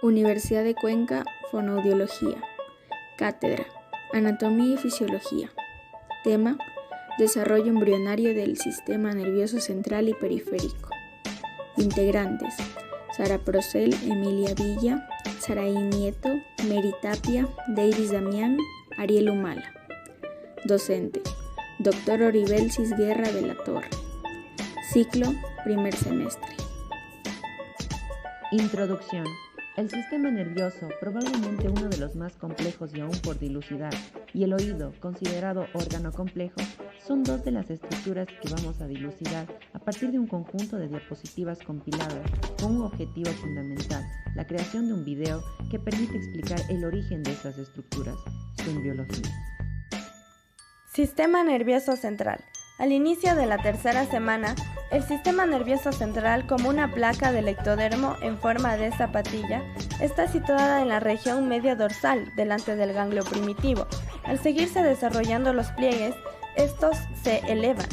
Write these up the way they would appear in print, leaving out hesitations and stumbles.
Universidad de Cuenca, Fonoaudiología. Cátedra: Anatomía y Fisiología. Tema: Desarrollo embrionario del sistema nervioso central y periférico. Integrantes: Sara Procel, Emilia Villa, Saraí Nieto, Mary Tapia, Davis Damián, Ariel Humala. Docente: Dr. Oribelsis Guerra de la Torre. Ciclo: primer semestre. Introducción. El sistema nervioso, probablemente uno de los más complejos y aún por dilucidar, y el oído, considerado órgano complejo, son dos de las estructuras que vamos a dilucidar a partir de un conjunto de diapositivas compiladas con un objetivo fundamental, la creación de un video que permite explicar el origen de estas estructuras, su embriología. Sistema nervioso central. Al inicio de la tercera semana, el sistema nervioso central, como una placa del ectodermo en forma de zapatilla, está situada en la región media dorsal, delante del ganglio primitivo. Al seguirse desarrollando los pliegues, estos se elevan,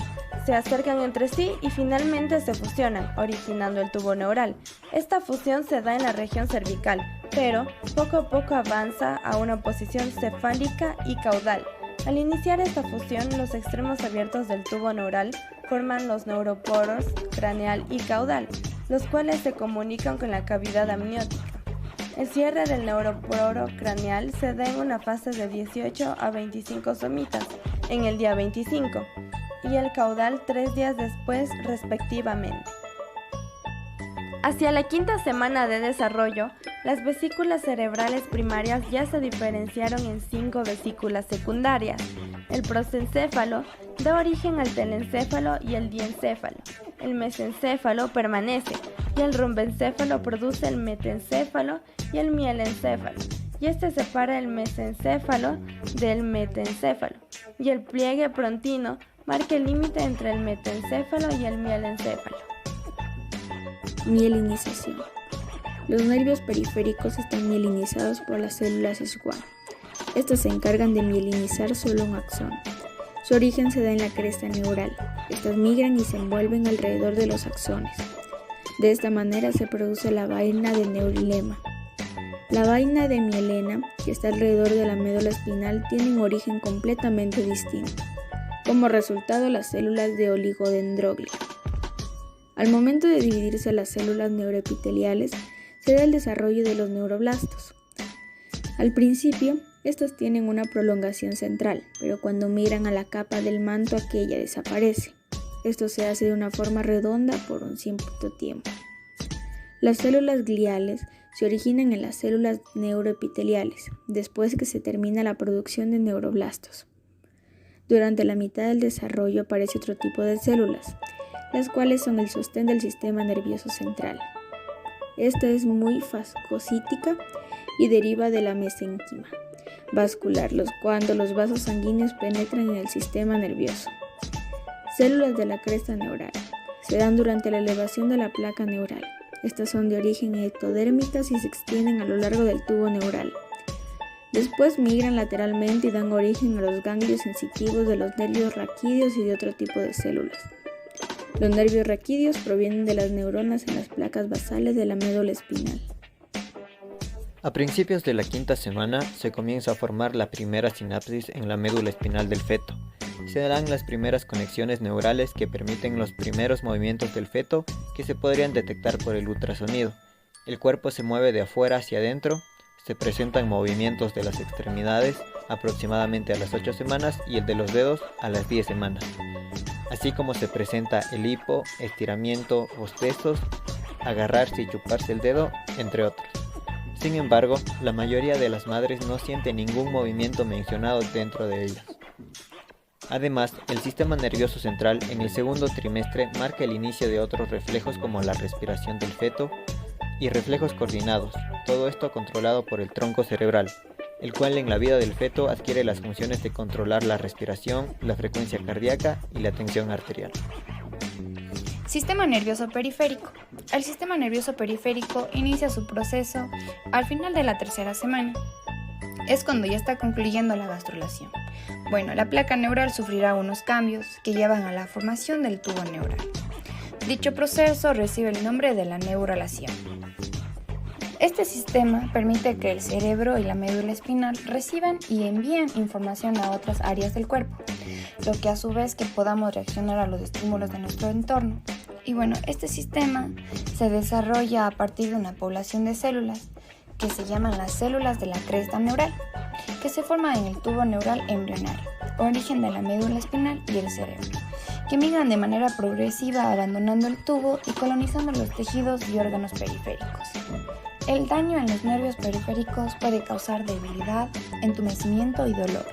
se acercan entre sí y finalmente se fusionan, originando el tubo neural. Esta fusión se da en la región cervical, pero poco a poco avanza a una posición cefálica y caudal. Al iniciar esta fusión, los extremos abiertos del tubo neural forman los neuroporos craneal y caudal, los cuales se comunican con la cavidad amniótica. El cierre del neuroporo craneal se da en una fase de 18 a 25 somitas, en el día 25, y el caudal 3 días después, respectivamente. Hacia la quinta semana de desarrollo, las vesículas cerebrales primarias ya se diferenciaron en 5 vesículas secundarias. El prosencéfalo da origen al telencéfalo y el diencéfalo. El mesencéfalo permanece y el rombencéfalo produce el metencéfalo y el mielencéfalo. Y este separa el mesencéfalo del metencéfalo. Y el pliegue prontino marca el límite entre el metencéfalo y el mielencéfalo. Mielinización. Los nervios periféricos están mielinizados por las células Schwann. Estas se encargan de mielinizar solo un axón. Su origen se da en la cresta neural. Estas migran y se envuelven alrededor de los axones. De esta manera se produce la vaina de neurilema. La vaina de mielena, que está alrededor de la médula espinal, tiene un origen completamente distinto. Como resultado, las células de oligodendroglia. Al momento de dividirse las células neuroepiteliales, se da el desarrollo de los neuroblastos. Al principio, estas tienen una prolongación central, pero cuando migran a la capa del manto, aquella desaparece. Esto se hace de una forma redonda por un cierto tiempo. Las células gliales se originan en las células neuroepiteliales, después que se termina la producción de neuroblastos. Durante la mitad del desarrollo aparece otro tipo de células, las cuales son el sostén del sistema nervioso central. Esta es muy fascocítica y deriva de la mesénquima vascular, cuando los vasos sanguíneos penetran en el sistema nervioso. Células de la cresta neural. Se dan durante la elevación de la placa neural. Estas son de origen ectodérmicas y se extienden a lo largo del tubo neural. Después migran lateralmente y dan origen a los ganglios sensitivos de los nervios raquídeos y de otro tipo de células. Los nervios raquídeos provienen de las neuronas en las placas basales de la médula espinal. A principios de la quinta semana se comienza a formar la primera sinapsis en la médula espinal del feto. Se dan las primeras conexiones neurales que permiten los primeros movimientos del feto que se podrían detectar por el ultrasonido. El cuerpo se mueve de afuera hacia adentro, se presentan movimientos de las extremidades aproximadamente a las 8 semanas y el de los dedos a las 10 semanas. Así como se presenta el hipo, estiramiento, bostezos, agarrarse y chuparse el dedo, entre otros. Sin embargo, la mayoría de las madres no siente ningún movimiento mencionado dentro de ellas. Además, el sistema nervioso central en el segundo trimestre marca el inicio de otros reflejos como la respiración del feto y reflejos coordinados, todo esto controlado por el tronco cerebral, el cual en la vida del feto adquiere las funciones de controlar la respiración, la frecuencia cardíaca y la tensión arterial. Sistema nervioso periférico. El sistema nervioso periférico inicia su proceso al final de la tercera semana. Es cuando ya está concluyendo la gastrulación. Bueno, la placa neural sufrirá unos cambios que llevan a la formación del tubo neural. Dicho proceso recibe el nombre de la neuralación. Este sistema permite que el cerebro y la médula espinal reciban y envíen información a otras áreas del cuerpo, lo que a su vez que podamos reaccionar a los estímulos de nuestro entorno. Y bueno, este sistema se desarrolla a partir de una población de células que se llaman las células de la cresta neural, que se forman en el tubo neural embrionario, origen de la médula espinal y el cerebro, que migran de manera progresiva abandonando el tubo y colonizando los tejidos y órganos periféricos. El daño en los nervios periféricos puede causar debilidad, entumecimiento y dolor.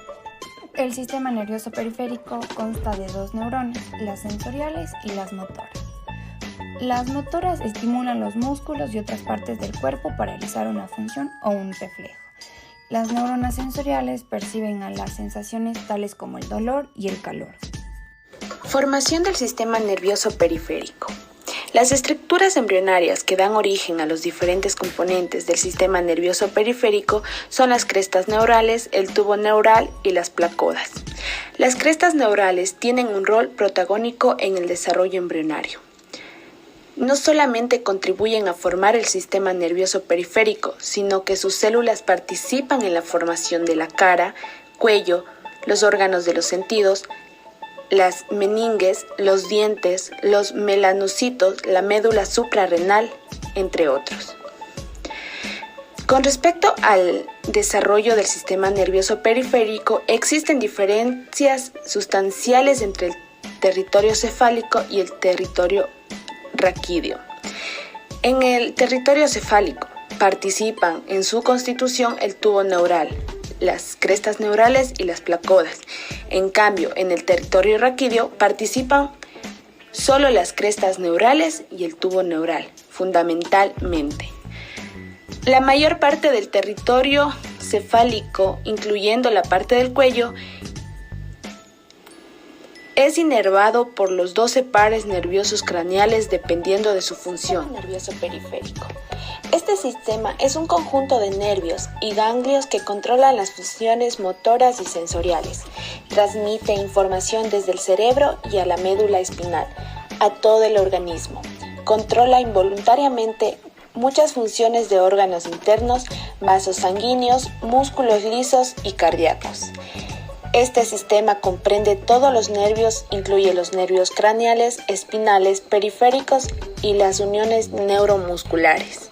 El sistema nervioso periférico consta de dos neuronas, las sensoriales y las motoras. Las motoras estimulan los músculos y otras partes del cuerpo para realizar una función o un reflejo. Las neuronas sensoriales perciben a las sensaciones tales como el dolor y el calor. Formación del sistema nervioso periférico. Las estructuras embrionarias que dan origen a los diferentes componentes del sistema nervioso periférico son las crestas neurales, el tubo neural y las placodas. Las crestas neurales tienen un rol protagónico en el desarrollo embrionario. No solamente contribuyen a formar el sistema nervioso periférico, sino que sus células participan en la formación de la cara, cuello, los órganos de los sentidos, las meninges, los dientes, los melanocitos, la médula suprarrenal, entre otros. Con respecto al desarrollo del sistema nervioso periférico, existen diferencias sustanciales entre el territorio cefálico y el territorio raquídeo. En el territorio cefálico participan en su constitución el tubo neural, las crestas neurales y las placodas. En cambio, en el territorio raquídeo participan solo las crestas neurales y el tubo neural, fundamentalmente. La mayor parte del territorio cefálico, incluyendo la parte del cuello, es inervado por los 12 pares nerviosos craneales dependiendo de su función. Nervioso periférico. Este sistema es un conjunto de nervios y ganglios que controlan las funciones motoras y sensoriales. Transmite información desde el cerebro y a la médula espinal, a todo el organismo. Controla involuntariamente muchas funciones de órganos internos, vasos sanguíneos, músculos lisos y cardíacos. Este sistema comprende todos los nervios, incluye los nervios craneales, espinales, periféricos y las uniones neuromusculares.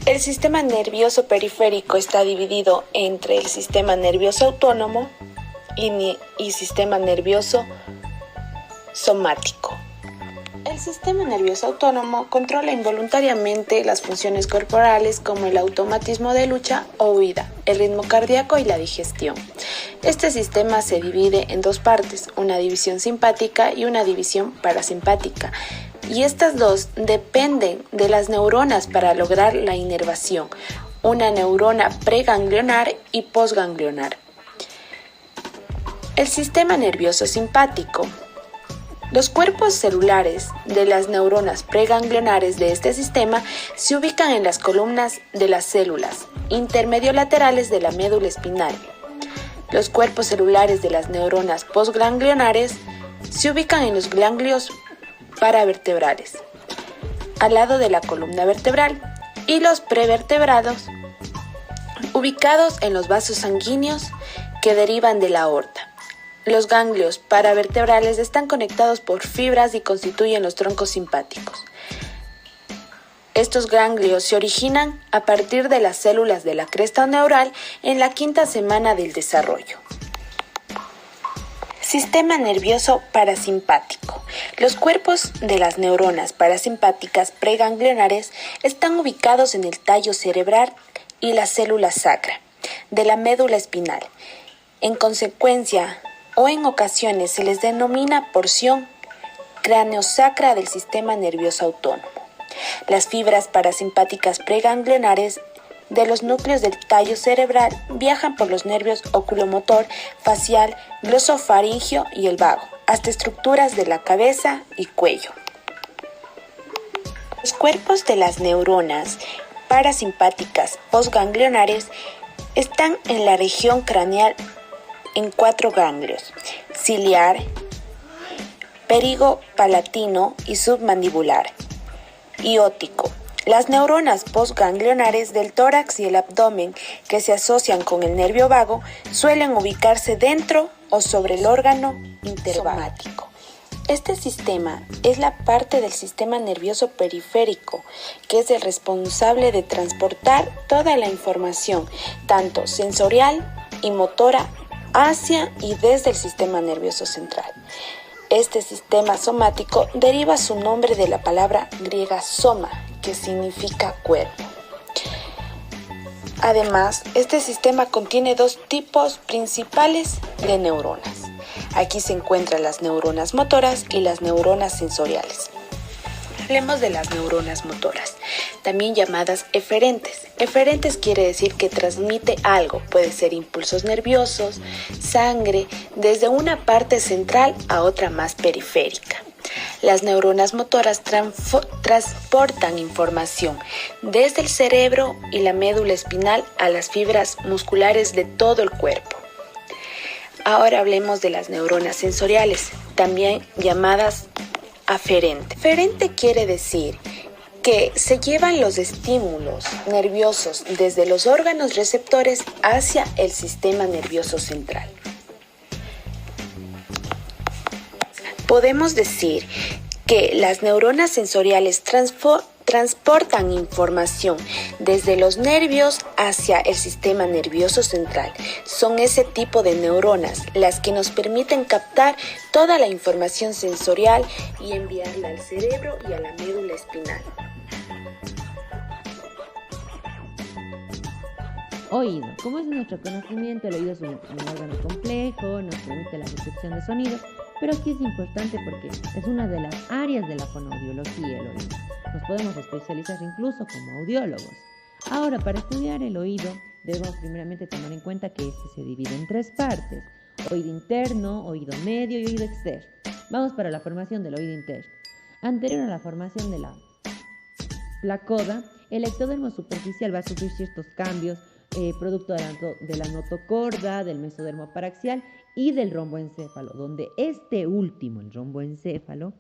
El sistema nervioso periférico está dividido entre el sistema nervioso autónomo y sistema nervioso somático. El sistema nervioso autónomo controla involuntariamente las funciones corporales como el automatismo de lucha o huida, el ritmo cardíaco y la digestión. Este sistema se divide en dos partes, una división simpática y una división parasimpática, y estas dos dependen de las neuronas para lograr la inervación, una neurona preganglionar y posganglionar. El sistema nervioso simpático. Los cuerpos celulares de las neuronas preganglionares de este sistema se ubican en las columnas de las células intermediolaterales de la médula espinal. Los cuerpos celulares de las neuronas postganglionares se ubican en los ganglios paravertebrales, al lado de la columna vertebral, y los prevertebrados, ubicados en los vasos sanguíneos que derivan de la aorta. Los ganglios paravertebrales están conectados por fibras y constituyen los troncos simpáticos. Estos ganglios se originan a partir de las células de la cresta neural en la quinta semana del desarrollo. Sistema nervioso parasimpático. Los cuerpos de las neuronas parasimpáticas preganglionares están ubicados en el tallo cerebral y la célula sacra de la médula espinal. En consecuencia, o en ocasiones se les denomina porción craneosacra del sistema nervioso autónomo. Las fibras parasimpáticas preganglionares de los núcleos del tallo cerebral viajan por los nervios oculomotor, facial, glosofaringio y el vago, hasta estructuras de la cabeza y cuello. Los cuerpos de las neuronas parasimpáticas postganglionares están en la región craneal en 4 ganglios: ciliar, perigopalatino y submandibular. y óptico. Las neuronas postganglionares del tórax y el abdomen que se asocian con el nervio vago suelen ubicarse dentro o sobre el órgano intersomático. Este sistema es la parte del sistema nervioso periférico, que es el responsable de transportar toda la información, tanto sensorial y motora, hacia y desde el sistema nervioso central. Este sistema somático deriva su nombre de la palabra griega soma, que significa cuerpo. Además, este sistema contiene dos tipos principales de neuronas. Aquí se encuentran las neuronas motoras y las neuronas sensoriales. Hablemos de las neuronas motoras, también llamadas eferentes. Eferentes quiere decir que transmite algo, puede ser impulsos nerviosos, sangre, desde una parte central a otra más periférica. Las neuronas motoras transportan información desde el cerebro y la médula espinal a las fibras musculares de todo el cuerpo. Ahora hablemos de las neuronas sensoriales, también llamadas aferentes. Aferente quiere decir que se llevan los estímulos nerviosos desde los órganos receptores hacia el sistema nervioso central. Podemos decir que las neuronas sensoriales transportan información desde los nervios hacia el sistema nervioso central. Son ese tipo de neuronas las que nos permiten captar toda la información sensorial y enviarla al cerebro y a la médula espinal. Oído. Como es nuestro conocimiento, el oído es un órgano complejo, nos permite la recepción de sonidos, pero aquí es importante porque es una de las áreas de la fonoaudiología, el oído. Nos podemos especializar incluso como audiólogos. Ahora, para estudiar el oído, debemos primeramente tomar en cuenta que este se divide en tres partes: oído interno, oído medio y oído externo. Vamos para la formación del oído interno. Anterior a la formación de la placoda, el ectodermo superficial va a sufrir ciertos cambios producto de la notocorda, del mesodermo paraxial y del romboencéfalo, donde este último, el romboencéfalo,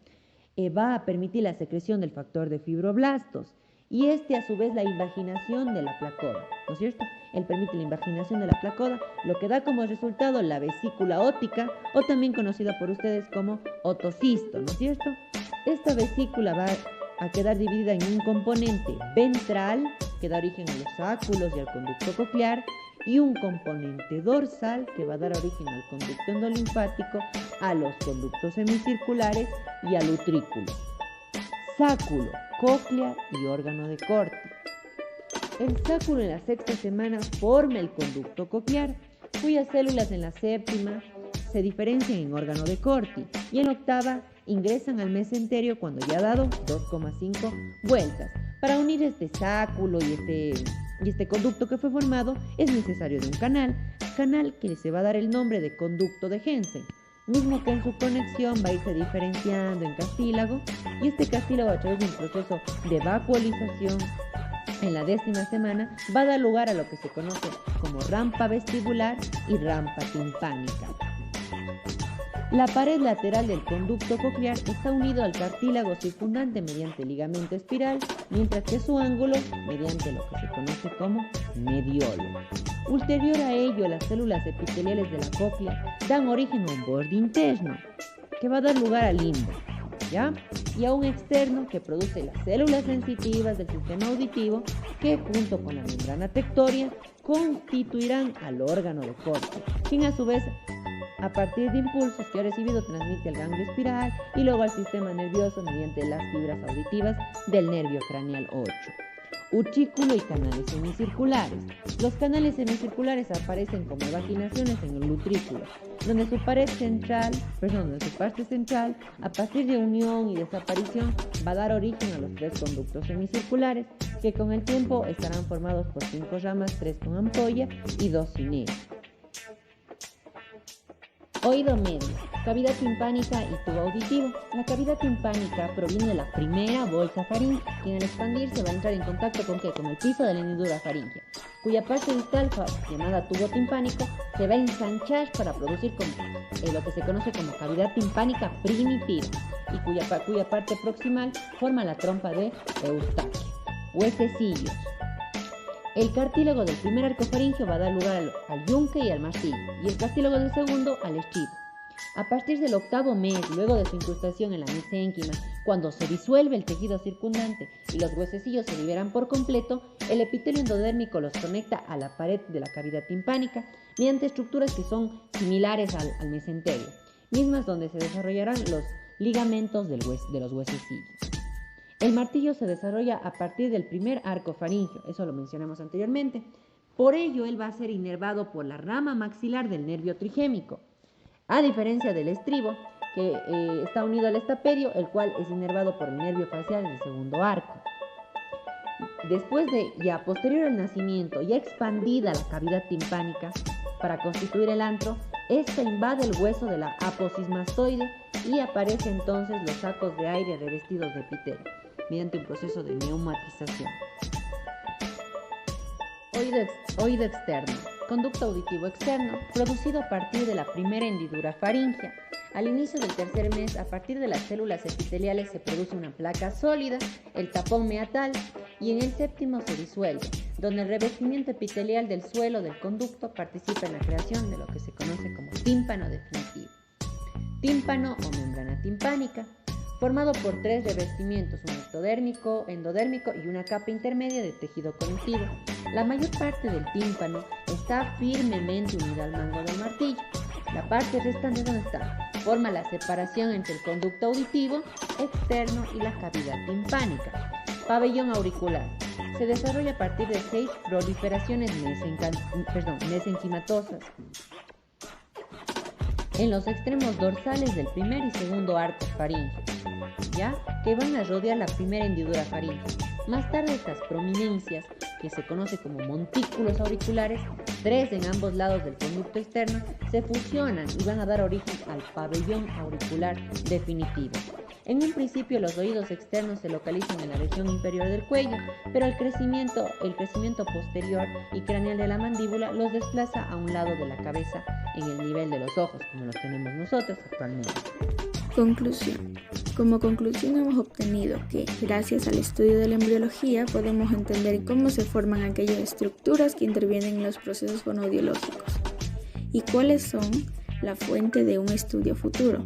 va a permitir la secreción del factor de fibroblastos y a su vez la invaginación de la placoda, ¿no es cierto? Él permite la invaginación de la placoda, lo que da como resultado la vesícula óptica, o también conocida por ustedes como otocisto, ¿no es cierto? Esta vesícula va a quedar dividida en un componente ventral, que da origen a los sáculos y al conducto coclear, y un componente dorsal, que va a dar origen al conducto endolinfático, a los conductos semicirculares y al utrículo. Sáculo, cóclea y órgano de Corti. El sáculo en la sexta semana forma el conducto coclear, cuyas células en la séptima se diferencian en órgano de Corti y en octava ingresan al mesenterio cuando ya ha dado 2,5 vueltas. Para unir este sáculo y este conducto que fue formado es necesario de un canal que se va a dar el nombre de conducto de Hensen, mismo que en su conexión va a irse diferenciando en cartílago, y este cartílago, a través de un proceso de vacuolización en la 10ª semana, va a dar lugar a lo que se conoce como rampa vestibular y rampa timpánica. La pared lateral del conducto coclear está unido al cartílago circundante mediante ligamento espiral, mientras que su ángulo mediante lo que se conoce como mediolo. Ulterior a ello, las células epiteliales de la cóclea dan origen a un borde interno, que va a dar lugar al limbo, ¿ya? Y a un externo que produce las células sensitivas del sistema auditivo, que junto con la membrana tectoria constituirán al órgano de Corti, quien a su vez, a partir de impulsos que ha recibido, transmite al ganglio espiral y luego al sistema nervioso mediante las fibras auditivas del nervio craneal 8. Utrículo y canales semicirculares. Los canales semicirculares aparecen como evaginaciones en el utrículo, donde su parte central, a partir de unión y desaparición, va a dar origen a los 3 conductos semicirculares, que con el tiempo estarán formados por 5 ramas, 3 con ampolla y 2 sin ellas. Oído medio, cavidad timpánica y tubo auditivo. La cavidad timpánica proviene de la primera bolsa faríngea, que al expandirse va a entrar en contacto con el piso de la hendidura faríngea, cuya parte distal, llamada tubo timpánico, se va a ensanchar para producir lo que se conoce como cavidad timpánica primitiva, y cuya parte proximal forma la trompa de Eustaquio. Huesecillos. El cartílago del primer arco faríngeo va a dar lugar al yunque y al martillo, y el cartílago del segundo al estribo. A partir del 8º mes, luego de su incrustación en la mesénquima, cuando se disuelve el tejido circundante y los huesecillos se liberan por completo, el epitelio endodérmico los conecta a la pared de la cavidad timpánica mediante estructuras que son similares al mesenterio, mismas donde se desarrollarán los ligamentos de los huesecillos. El martillo se desarrolla a partir del primer arco faríngeo, eso lo mencionamos anteriormente. Por ello, él va a ser inervado por la rama maxilar del nervio trigémico, a diferencia del estribo, que está unido al estapedio, el cual es inervado por el nervio facial del segundo arco. Después de, ya posterior al nacimiento, ya expandida la cavidad timpánica para constituir el antro, esta invade el hueso de la aposismastoide y aparecen entonces los sacos de aire revestidos de epitelio, mediante un proceso de neumatización. Oído externo. Conducto auditivo externo, producido a partir de la primera hendidura faríngea. Al inicio del tercer mes, a partir de las células epiteliales se produce una placa sólida, el tapón meatal, y en el séptimo se disuelve, donde el revestimiento epitelial del suelo del conducto participa en la creación de lo que se conoce como tímpano definitivo. Tímpano o membrana timpánica, formado por 3 revestimientos, un ectodérmico, endodérmico y una capa intermedia de tejido conectivo. La mayor parte del tímpano está firmemente unida al mango del martillo. La parte restante, ¿dónde está? Forma la separación entre el conducto auditivo externo y la cavidad timpánica. Pabellón auricular. Se desarrolla a partir de 6 proliferaciones mesenquimatosas en los extremos dorsales del primer y segundo arcos faríngeo, que van a rodear la primera hendidura faríngea. Más tarde, estas prominencias, que se conoce como montículos auriculares, 3 en ambos lados del conducto externo, se fusionan y van a dar origen al pabellón auricular definitivo. En un principio, los oídos externos se localizan en la región inferior del cuello, pero el crecimiento posterior y craneal de la mandíbula los desplaza a un lado de la cabeza en el nivel de los ojos, como los tenemos nosotros actualmente. Conclusión. Como conclusión hemos obtenido que, gracias al estudio de la embriología, podemos entender cómo se forman aquellas estructuras que intervienen en los procesos fonoaudiológicos y cuáles son la fuente de un estudio futuro,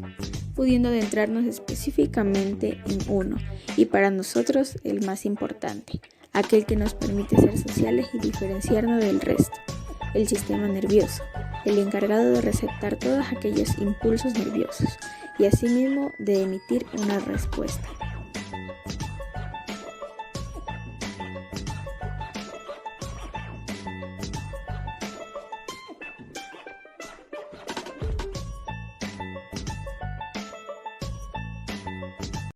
pudiendo adentrarnos específicamente en uno, y para nosotros el más importante, aquel que nos permite ser sociales y diferenciarnos del resto, el sistema nervioso, el encargado de receptar todos aquellos impulsos nerviosos y asimismo de emitir una respuesta.